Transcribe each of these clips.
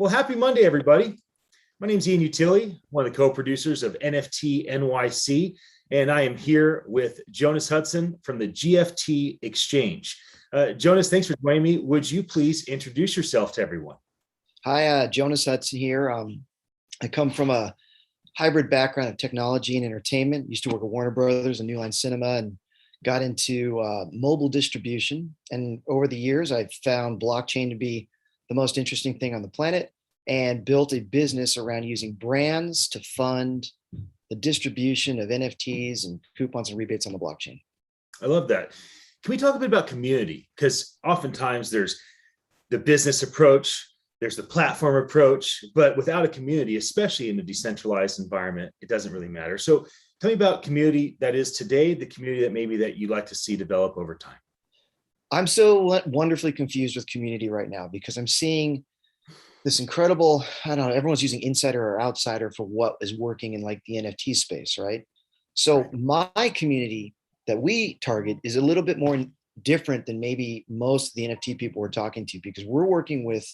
Well, happy Monday, everybody. My name is Ian Utilli, one of the co-producers of NFT NYC, and I am here with Jonas Hudson from the GFT Exchange. Jonas, thanks for joining me. Would you please introduce yourself to everyone? Hi, Jonas Hudson here. I come from a hybrid background of technology and entertainment. Used to work at Warner Brothers and New Line Cinema and got into mobile distribution. And over the years, I've found blockchain to be the most interesting thing on the planet and built a business around using brands to fund the distribution of NFTs and coupons and rebates on the blockchain. I love that. Can we talk a bit about community? Because oftentimes there's the business approach, there's the platform approach, but without a community, especially in a decentralized environment, it doesn't really matter. So tell me about community that is today, the community that maybe that you'd like to see develop over time. I'm so wonderfully confused with community right now because I'm seeing this incredible, I don't know, everyone's using insider or outsider for what is working in like the NFT space, right? So my community that we target is a little bit more different than maybe most of the NFT people we're talking to, because we're working with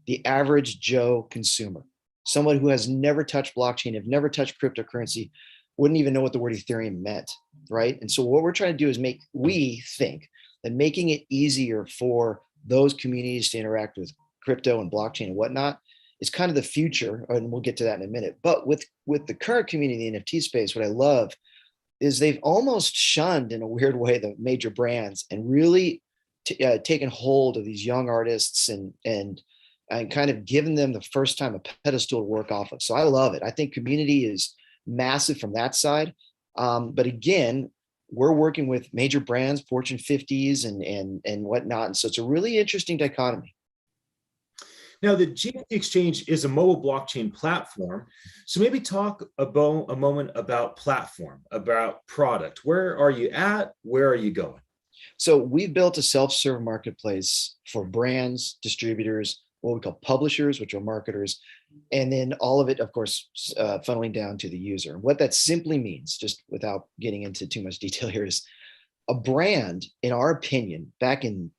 the average Joe consumer, someone who has never touched blockchain, have never touched cryptocurrency, wouldn't even know what the word Ethereum meant, right? And so what we're trying to do is we think that making it easier for those communities to interact with crypto and blockchain and whatnot is kind of the future, and we'll get to that in a minute. But with the current community in the NFT space, what I love is they've almost shunned in a weird way the major brands and really taken hold of these young artists and kind of given them the first time a pedestal to work off of. So I love it. I think community is massive from that side. But again, we're working with major brands, Fortune 50s and whatnot. And so it's a really interesting dichotomy. Now, the GFT Exchange is a mobile blockchain platform. So maybe talk about a moment about platform, about product. Where are you at? Where are you going? So we've built a self-serve marketplace for brands, distributors, what we call publishers, which are marketers, and then all of it, of course, funneling down to the user. What that simply means, just without getting into too much detail here, is a brand, in our opinion, back in,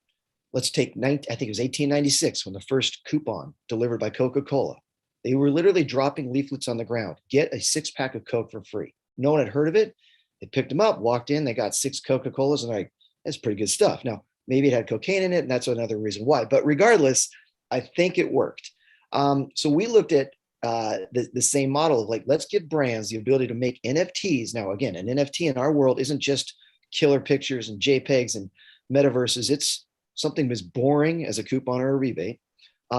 let's take, I think it was 1896 when the first coupon delivered by Coca-Cola. They were literally dropping leaflets on the ground. Get a 6-pack of Coke for free. No one had heard of it. They picked them up, walked in, they got 6 Coca-Colas, and like, that's pretty good stuff. Now, maybe it had cocaine in it, and that's another reason why. But regardless, I think it worked. So we looked at the same model of like, let's give brands the ability to make NFTs. Now, again, an NFT in our world isn't just killer pictures and JPEGs and metaverses. It's something as boring as a coupon or a rebate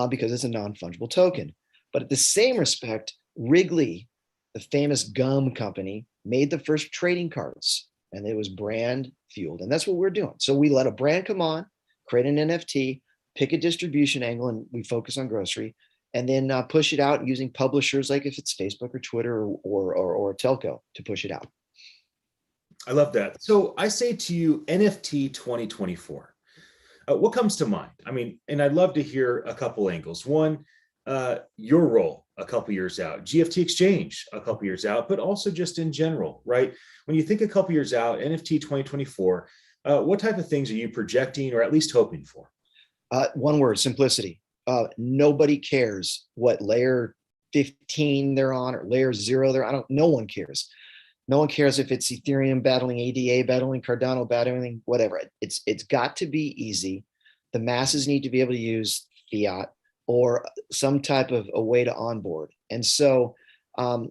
because it's a non-fungible token. But at the same respect, Wrigley, the famous gum company, made the first trading cards, and it was brand fueled. And that's what we're doing. So we let a brand come on, create an NFT, pick a distribution angle, and we focus on grocery, and then push it out using publishers like if it's Facebook or Twitter or telco to push it out. I love that. So I say to you, NFT 2024. What comes to mind? I mean, and I'd love to hear a couple angles. One, your role a couple years out, GFT Exchange a couple years out, but also just in general, right? When you think a couple years out, NFT 2024, what type of things are you projecting or at least hoping for? One word, simplicity. Nobody cares what layer 15 they're on or layer 0 they're on. No one cares. No one cares if it's Ethereum battling ADA, battling Cardano, battling whatever. It's got to be easy. The masses need to be able to use fiat or some type of a way to onboard. And so, us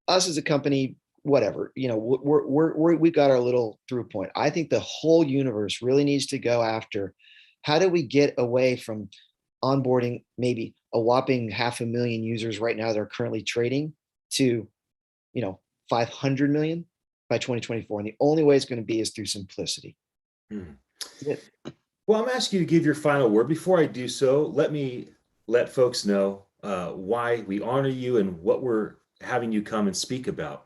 as a company, whatever, we've got our little through point. I think the whole universe really needs to go after, how do we get away from onboarding maybe a whopping 500,000 users right now that are currently trading to, 500 million by 2024. And the only way it's going to be is through simplicity. Well, I'm asking you to give your final word. Before I do so, let folks know why we honor you and what we're having you come and speak about.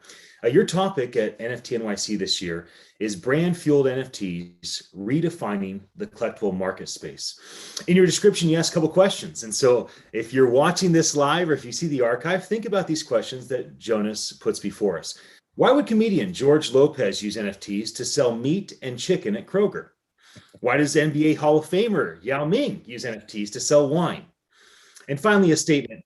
Your topic at NFT NYC this year is brand fueled NFTs, redefining the collectible market space. In your description, you ask a couple questions. And so if you're watching this live or if you see the archive, think about these questions that Jonas puts before us. Why would comedian George Lopez use NFTs to sell meat and chicken at Kroger? Why does NBA Hall of Famer Yao Ming use NFTs to sell wine? And finally, a statement.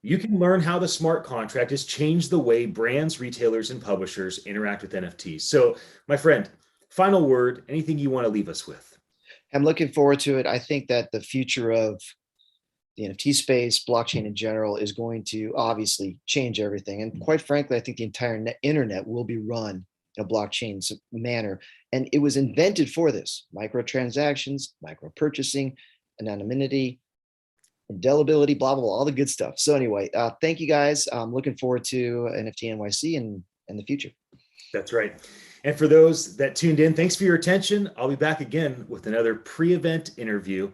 You can learn how the smart contract has changed the way brands, retailers, and publishers interact with NFTs. So, my friend, final word, anything you want to leave us with? I'm looking forward to it. I think that the future of the NFT space, blockchain in general, is going to obviously change everything. And quite frankly, I think the entire internet will be run in a blockchain manner. And it was invented for this: microtransactions, micro purchasing, anonymity, indelibility, blah, blah, blah, all the good stuff. So anyway, thank you guys. I'm looking forward to NFT NYC and the future. That's right. And for those that tuned in, thanks for your attention. I'll be back again with another pre-event interview